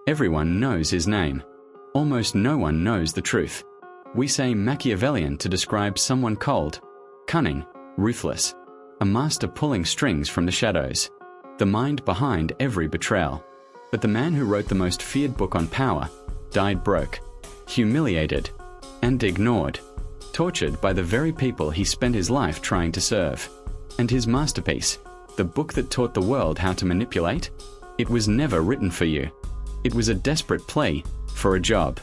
Everyone knows his name. Almost no one knows the truth. We say Machiavellian to describe someone cold, cunning, ruthless, a master pulling strings from the shadows, the mind behind every betrayal. But the man who wrote the most feared book on power died broke, humiliated, and ignored, tortured by the very people he spent his life trying to serve. And his masterpiece, the book that taught the world how to manipulate, it was never written for you. It was a desperate plea for a job.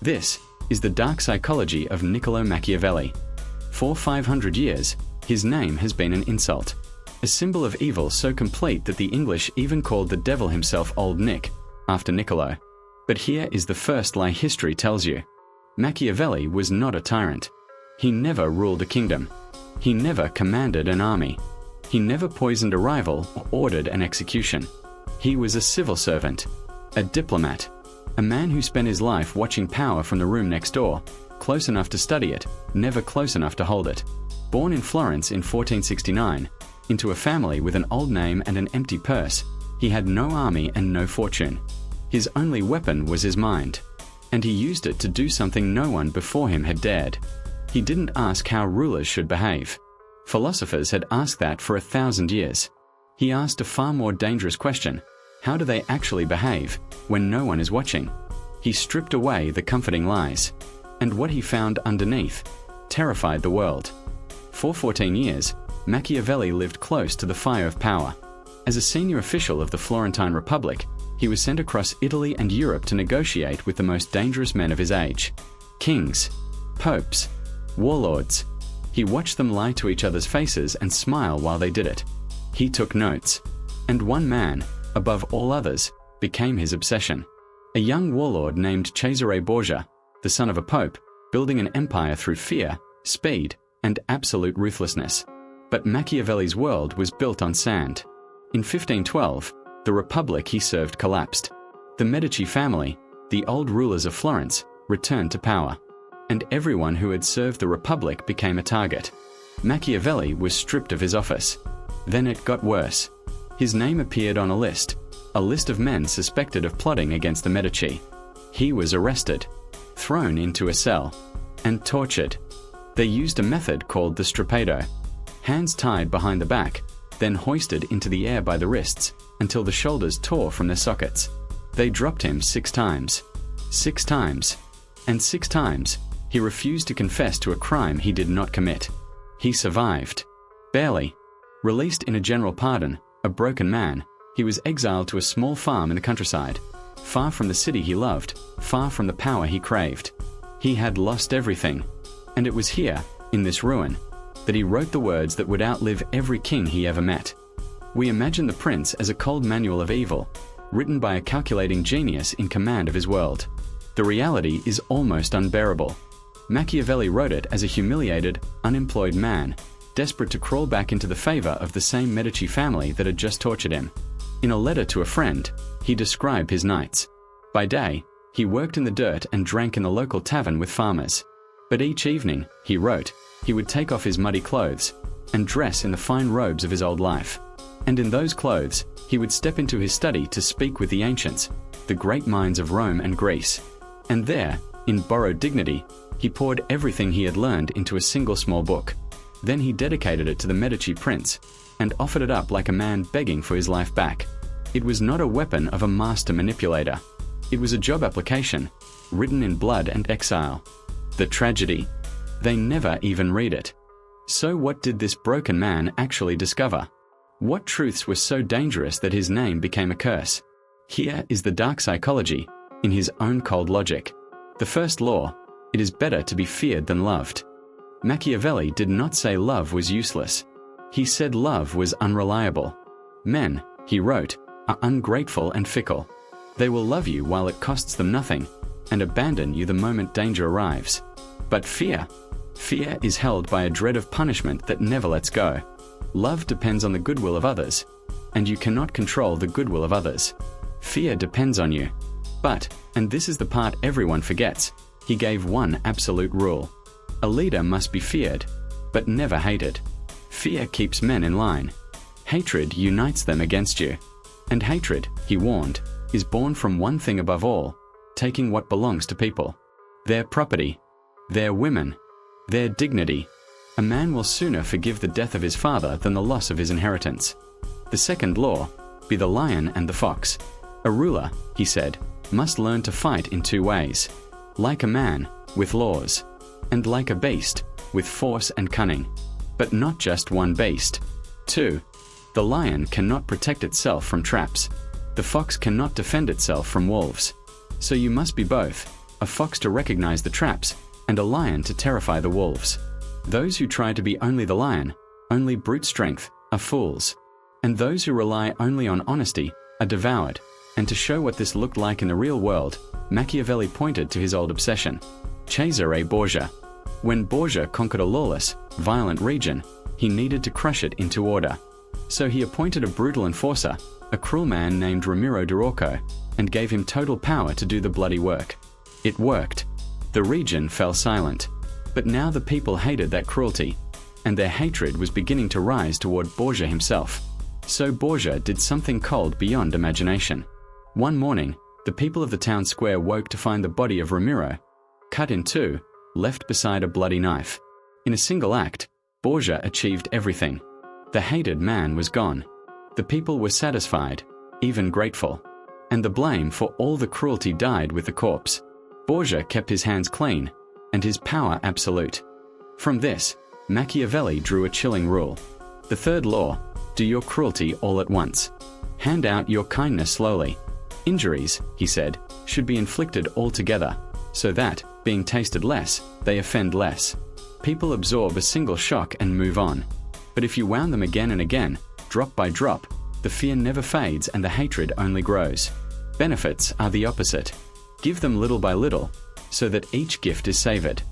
This is the dark psychology of Niccolò Machiavelli. For 500 years, his name has been an insult, a symbol of evil so complete that the English even called the devil himself Old Nick, after Niccolò. But here is the first lie history tells you. Machiavelli was not a tyrant. He never ruled a kingdom. He never commanded an army. He never poisoned a rival or ordered an execution. He was a civil servant, a diplomat, a man who spent his life watching power from the room next door, close enough to study it, never close enough to hold it. Born in Florence in 1469, into a family with an old name and an empty purse, he had no army and no fortune. His only weapon was his mind, and he used it to do something no one before him had dared. He didn't ask how rulers should behave. Philosophers had asked that for 1,000 years. He asked a far more dangerous question. How do they actually behave when no one is watching? He stripped away the comforting lies, and what he found underneath terrified the world. For 14 years, Machiavelli lived close to the fire of power. As a senior official of the Florentine Republic, he was sent across Italy and Europe to negotiate with the most dangerous men of his age. Kings, popes, warlords. He watched them lie to each other's faces and smile while they did it. He took notes, and one man, above all others, became his obsession. A young warlord named Cesare Borgia, the son of a pope, building an empire through fear, speed, and absolute ruthlessness. But Machiavelli's world was built on sand. In 1512, the republic he served collapsed. The Medici family, the old rulers of Florence, returned to power, and everyone who had served the republic became a target. Machiavelli was stripped of his office. Then it got worse. His name appeared on a list of men suspected of plotting against the Medici. He was arrested, thrown into a cell, and tortured. They used a method called the strappado, hands tied behind the back, then hoisted into the air by the wrists until the shoulders tore from their sockets. They dropped him 6 times. 6 times. And 6 times, he refused to confess to a crime he did not commit. He survived. Barely. Released in a general pardon, a broken man, he was exiled to a small farm in the countryside, far from the city he loved, far from the power he craved. He had lost everything, and it was here, in this ruin, that he wrote the words that would outlive every king he ever met. We imagine the prince as a cold manual of evil, written by a calculating genius in command of his world. The reality is almost unbearable. Machiavelli wrote it as a humiliated, unemployed man, desperate to crawl back into the favor of the same Medici family that had just tortured him. In a letter to a friend, he described his nights. By day, he worked in the dirt and drank in the local tavern with farmers. But each evening, he wrote, he would take off his muddy clothes and dress in the fine robes of his old life. And in those clothes, he would step into his study to speak with the ancients, the great minds of Rome and Greece. And there, in borrowed dignity, he poured everything he had learned into a single small book. Then he dedicated it to the Medici prince and offered it up like a man begging for his life back. It was not a weapon of a master manipulator. It was a job application, written in blood and exile. The tragedy. They never even read it. So what did this broken man actually discover? What truths were so dangerous that his name became a curse? Here is the dark psychology in his own cold logic. The first law, it is better to be feared than loved. Machiavelli did not say love was useless. He said love was unreliable. Men, he wrote, are ungrateful and fickle. They will love you while it costs them nothing, and abandon you the moment danger arrives. But fear is held by a dread of punishment that never lets go. Love depends on the goodwill of others, and you cannot control the goodwill of others. Fear depends on you. But, and this is the part everyone forgets, he gave one absolute rule. A leader must be feared, but never hated. Fear keeps men in line. Hatred unites them against you. And hatred, he warned, is born from one thing above all, taking what belongs to people. Their property, their women, their dignity. A man will sooner forgive the death of his father than the loss of his inheritance. The second law, be the lion and the fox. A ruler, he said, must learn to fight in two ways. Like a man, with laws, and like a beast, with force and cunning. But not just one beast. 2. The lion cannot protect itself from traps. The fox cannot defend itself from wolves. So you must be both, a fox to recognize the traps, and a lion to terrify the wolves. Those who try to be only the lion, only brute strength, are fools. And those who rely only on honesty are devoured. And to show what this looked like in the real world, Machiavelli pointed to his old obsession, Cesare Borgia. When Borgia conquered a lawless, violent region, he needed to crush it into order. So he appointed a brutal enforcer, a cruel man named Ramiro de Rocco, and gave him total power to do the bloody work. It worked. The region fell silent. But now the people hated that cruelty, and their hatred was beginning to rise toward Borgia himself. So Borgia did something cold beyond imagination. One morning, the people of the town square woke to find the body of Ramiro, cut in two, left beside a bloody knife. In a single act, Borgia achieved everything. The hated man was gone. The people were satisfied, even grateful. And the blame for all the cruelty died with the corpse. Borgia kept his hands clean, and his power absolute. From this, Machiavelli drew a chilling rule. The third law, do your cruelty all at once. Hand out your kindness slowly. Injuries, he said, should be inflicted all together, so that, being tasted less, they offend less. People absorb a single shock and move on. But if you wound them again and again, drop by drop, the fear never fades and the hatred only grows. Benefits are the opposite. Give them little by little, so that each gift is savored,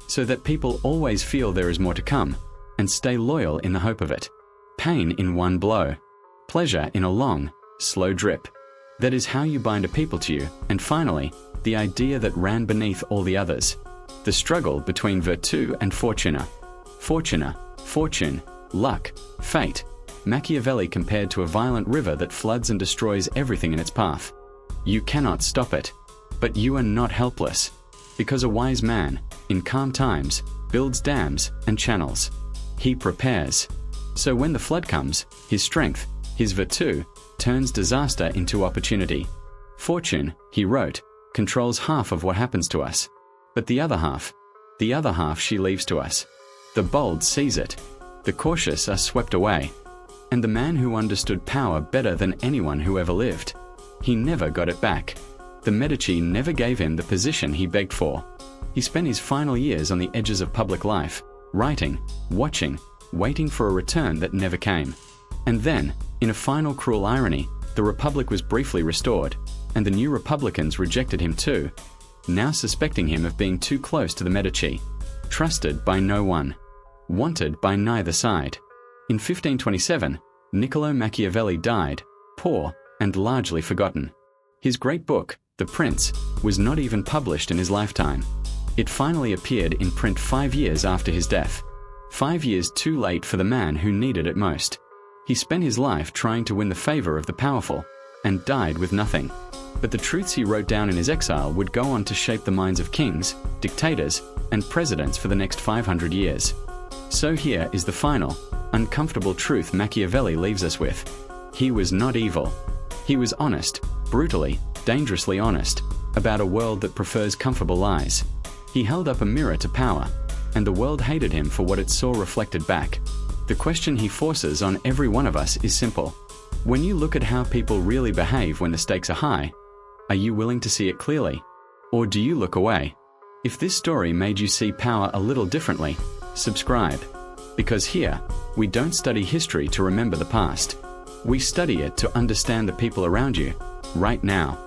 so that people always feel there is more to come, and stay loyal in the hope of it. Pain in one blow, pleasure in a long, slow drip. That is how you bind a people to you. And finally, the idea that ran beneath all the others. The struggle between virtù and fortuna. Fortuna, fortune, luck, fate. Machiavelli compared to a violent river that floods and destroys everything in its path. You cannot stop it. But you are not helpless. Because a wise man, in calm times, builds dams and channels. He prepares. So when the flood comes, his strength, his virtù, turns disaster into opportunity. Fortune, he wrote, controls half of what happens to us. But the other half she leaves to us. The bold seize it. The cautious are swept away. And the man who understood power better than anyone who ever lived, he never got it back. The Medici never gave him the position he begged for. He spent his final years on the edges of public life, writing, watching, waiting for a return that never came. And then, in a final cruel irony, the Republic was briefly restored, and the new Republicans rejected him too, now suspecting him of being too close to the Medici, trusted by no one, wanted by neither side. In 1527, Niccolò Machiavelli died, poor and largely forgotten. His great book, The Prince, was not even published in his lifetime. It finally appeared in print 5 years after his death. 5 years too late for the man who needed it most. He spent his life trying to win the favor of the powerful, and died with nothing. But the truths he wrote down in his exile would go on to shape the minds of kings, dictators, and presidents for the next 500 years. So here is the final, uncomfortable truth Machiavelli leaves us with. He was not evil. He was honest, brutally, dangerously honest, about a world that prefers comfortable lies. He held up a mirror to power, and the world hated him for what it saw reflected back. The question he forces on every one of us is simple. When you look at how people really behave when the stakes are high, are you willing to see it clearly? Or do you look away? If this story made you see power a little differently, subscribe. Because here, we don't study history to remember the past. We study it to understand the people around you, right now.